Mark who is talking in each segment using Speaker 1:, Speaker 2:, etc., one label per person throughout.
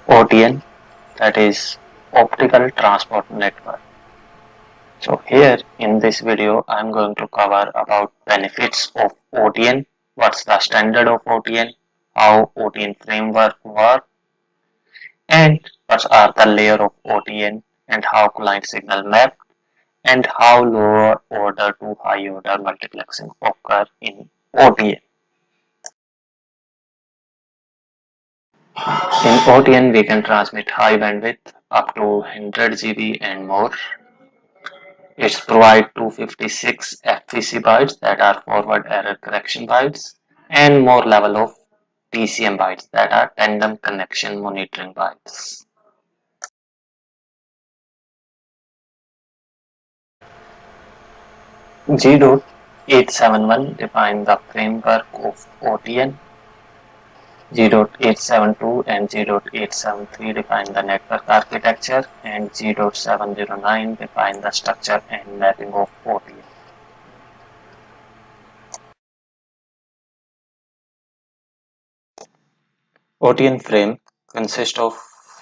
Speaker 1: OTN, that is Optical Transport Network. So here in this video I am going to cover about benefits of OTN, what's the standard of OTN, how OTN framework work, and what are the layer of OTN and how client signal map and how lower order to high order multiplexing occur in OTN. In OTN we can transmit high bandwidth up to 100 GB and more. It's provide 256 FVC bytes that are forward error correction bytes and more level of TCM bytes that are tandem connection monitoring bytes. G.871 define the framework of OTN. G.872 and G.873 define the network architecture, and G.709 define the structure and mapping of OTN. OTN frame consists of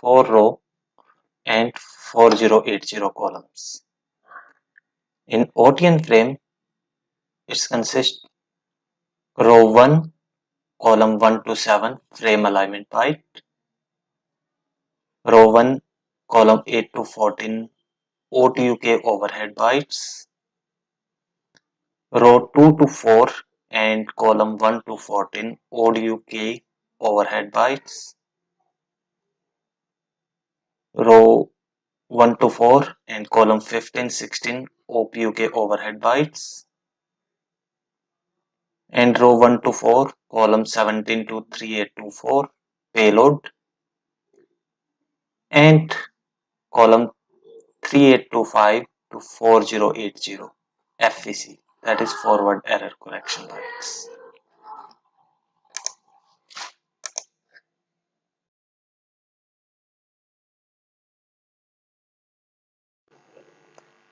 Speaker 1: 4 row and 4080 columns. In OTN frame, it consists row 1, column 1 to 7 frame alignment byte, row 1, column 8 to 14 OTUK overhead bytes, row 2 to 4 and column 1 to 14 ODUK overhead bytes, row 1 to 4 and column 15-16 OPUK overhead bytes, and row 1 to 4, column 17 to 3824 payload, and column 3825 to 4080 FVC, that is forward error correction bytes.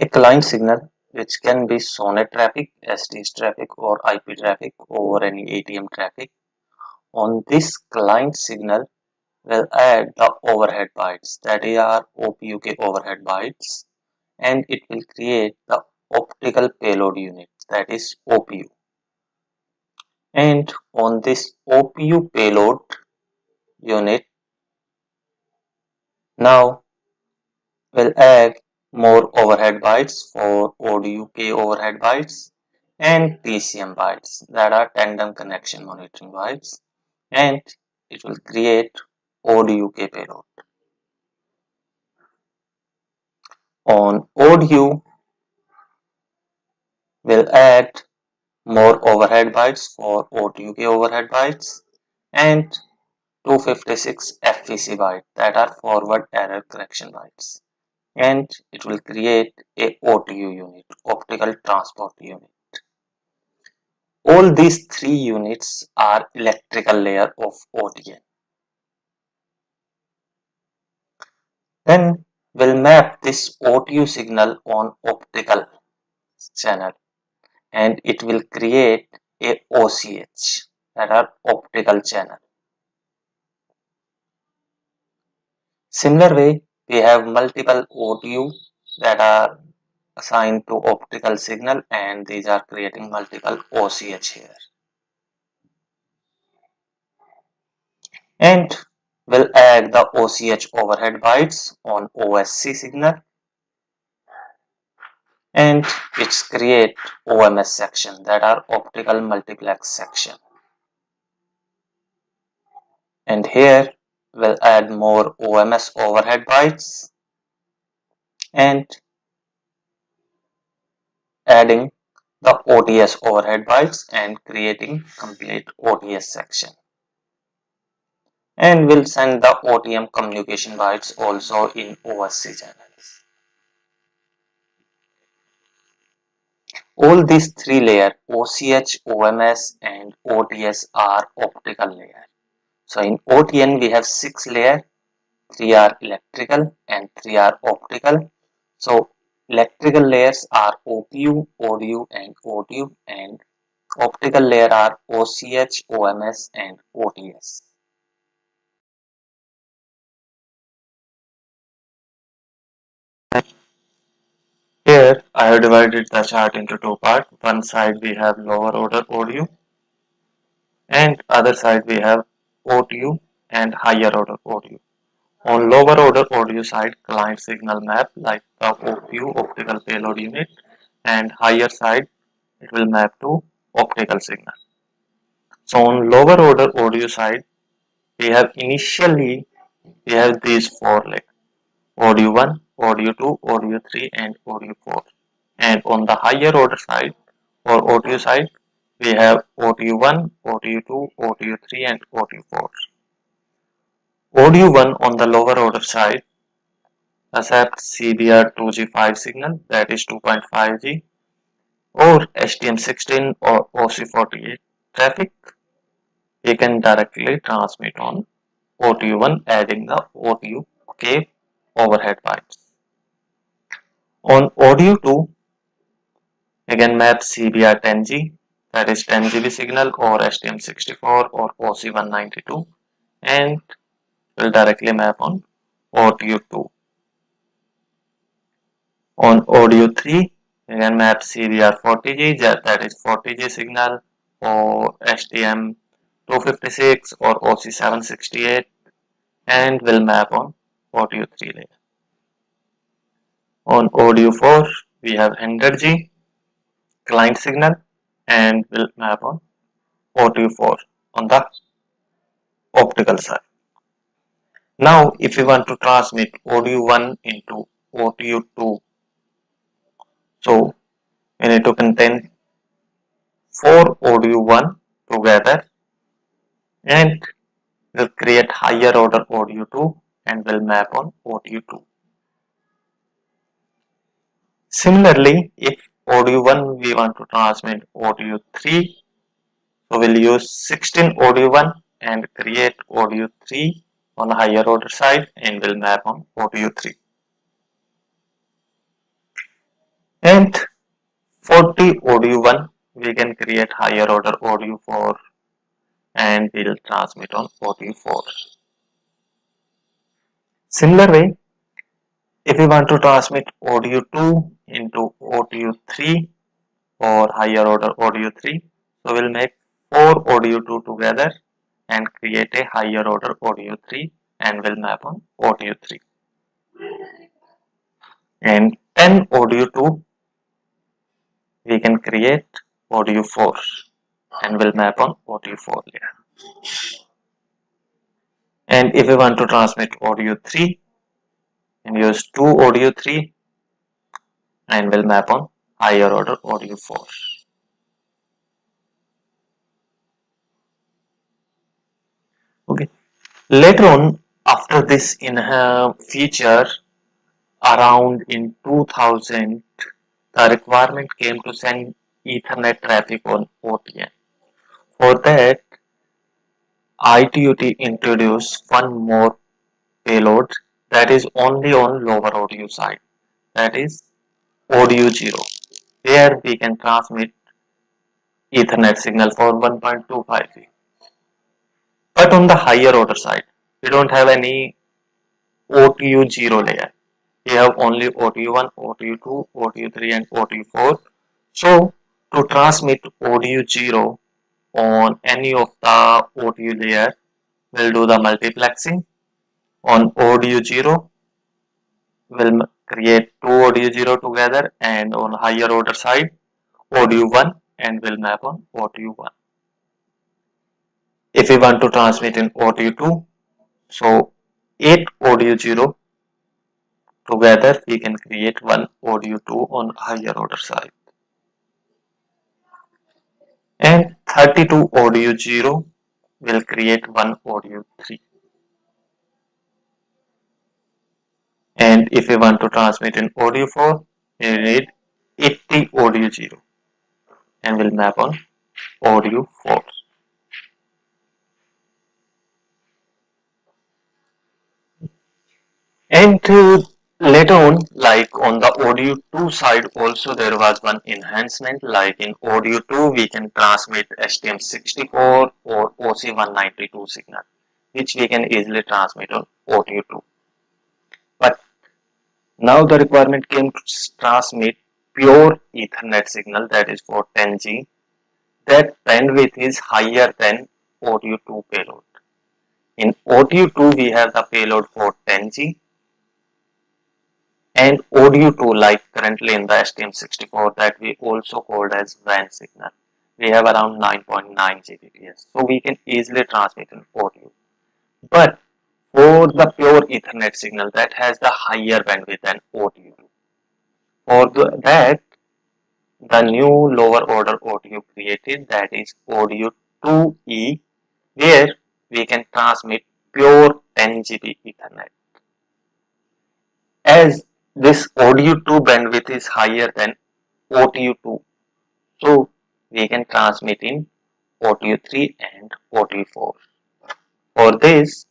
Speaker 1: A client signal, which can be SONET traffic, STS traffic, or IP traffic over any ATM traffic. On this client signal, will add the overhead bytes, that are OPUK overhead bytes, and it will create the optical payload unit, that is OPU. And on this OPU payload unit, now will add more overhead bytes for ODUK overhead bytes and TCM bytes, that are tandem connection monitoring bytes, and it will create ODUK payload. On ODU will add more overhead bytes for OTUK overhead bytes and 256 FVC bytes, that are forward error correction bytes, and it will create a OTU unit, optical transport unit. All these three units are electrical layer of OTN. Then we'll map this OTU signal on optical channel, and it will create a OCH, that are optical channel. Similar way, we have multiple OTU that are assigned to optical signal, and these are creating multiple OCH here. And we'll add the OCH overhead bytes on OSC signal, and it's create OMS section, that are optical multiplex section. And here we'll add more OMS overhead bytes and adding the OTS overhead bytes and creating complete OTS section. And we'll send the OTM communication bytes also in OSC channels. All these three layers, OCH, OMS and OTS, are optical layer. So in OTN we have 6 layers, 3 are electrical and 3 are optical. So electrical layers are OPU, ODU and OTU, and optical layer are OCH, OMS and OTS. have divided the chart into two parts. One side we have lower order audio and other side we have OTU and higher order audio. On lower order audio side, client signal map like the OPU optical payload unit, and higher side it will map to optical signal. So on lower order audio side, we have initially we have these four like audio 1, audio 2, audio 3 and audio 4. And on the higher order side or audio side, we have audio 1, audio 2, audio 3 and audio 4. Audio 1 on the lower order side accepts CBR2G5 signal, that is 2.5G, or STM16 or OC48 traffic. We can directly transmit on OTU1 adding the OTU-K overhead pipes. On audio 2, again map CBR10G, that is 10GB signal, or STM64 or OC192, and will directly map on OTU2. On audio 3, again map CBR40G, that is 40G signal, or STM256 or OC768, and will map on audio 3 layer. On audio 4, we have 100G client signal and will map on audio 4 on the optical side. Now, if we want to transmit audio 1 into audio 2, so we need to contain 4 audio 1 together and will create higher order audio 2 and will map on audio 2. Similarly, if audio 1 we want to transmit audio 3, so we'll use 16 audio 1 and create audio 3 on the higher order side and will map on audio 3. And 40 audio 1 we can create higher order audio 4 and will transmit on audio 4. Similar way, if we want to transmit audio 2 into audio 3 or higher order audio 3, so we'll make 4 audio 2 together and create a higher order audio 3 and will map on audio 3. And 10 audio 2 we can create audio 4 and will map on audio 4 layer. And if we want to transmit audio 3 and use 2 audio 3 and will map on higher order audio 4. Okay. Later on, after this in feature, around in 2000, the requirement came to send Ethernet traffic on OTN. For that, ITUT introduced one more payload that is only on lower audio side, that is audio 0, where we can transmit Ethernet signal for 1.25G. But on the higher order side, we don't have any OTU 0 layer. We have only OTU 1, OTU 2, OTU 3 and OTU 4. So to transmit OTU 0 on any of the OTU layer, we'll do the multiplexing. On OTU 0, we'll create 2 OTU 0 together, and on higher order side, OTU 1 and we'll map on OTU 1. If we want to transmit in OTU 2, so 8 audio 0 together we can create 1 audio 2 on higher order side. And 32 audio 0 will create 1 audio 3. And if we want to transmit in audio 4, we need 80 audio 0 and will map on audio 4. And later on, like on the audio 2 side also there was one enhancement, like in audio 2 we can transmit STM64 or OC192 signal, which we can easily transmit on audio 2. But now the requirement came to transmit pure Ethernet signal, that is for 10G, that bandwidth is higher than ODU2 payload. In ODU2 we have the payload for 10G, and ODU2, like currently in the STM64, that we also called as WAN signal, we have around 9.9 Gbps, so we can easily transmit in ODU. But for the pure Ethernet signal, that has the higher bandwidth than ODU2. For that, the new lower order ODU created, that is ODU2E, where we can transmit pure 10 GB Ethernet. As this ODU2 bandwidth is higher than ODU2, so we can transmit in ODU3 and ODU4. For this,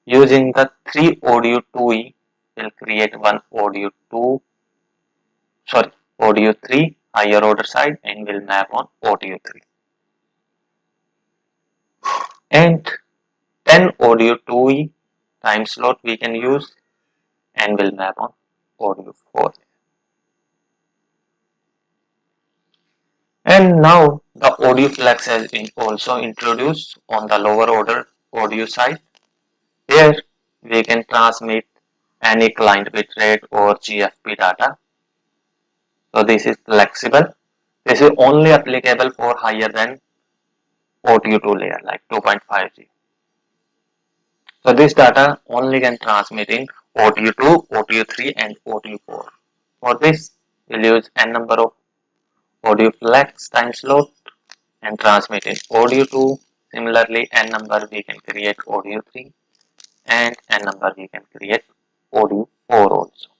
Speaker 1: using the 3 ODU2E, will create one ODU3 higher order side and will map on ODU3. And 10 ODU2E time slot we can use and will map on ODU4. And now the ODU flex has been also introduced on the lower order ODU side. Here we can transmit any client bitrate or GFP data. So this is flexible. This is only applicable for higher than ODU2 layer like 2.5G. So this data only can transmit in ODU2, ODU3 and ODU4. For this, we'll use n number of ODU flex time slot and transmit in ODU2. Similarly, n number we can create ODU3 and n number we can create ODU4 also.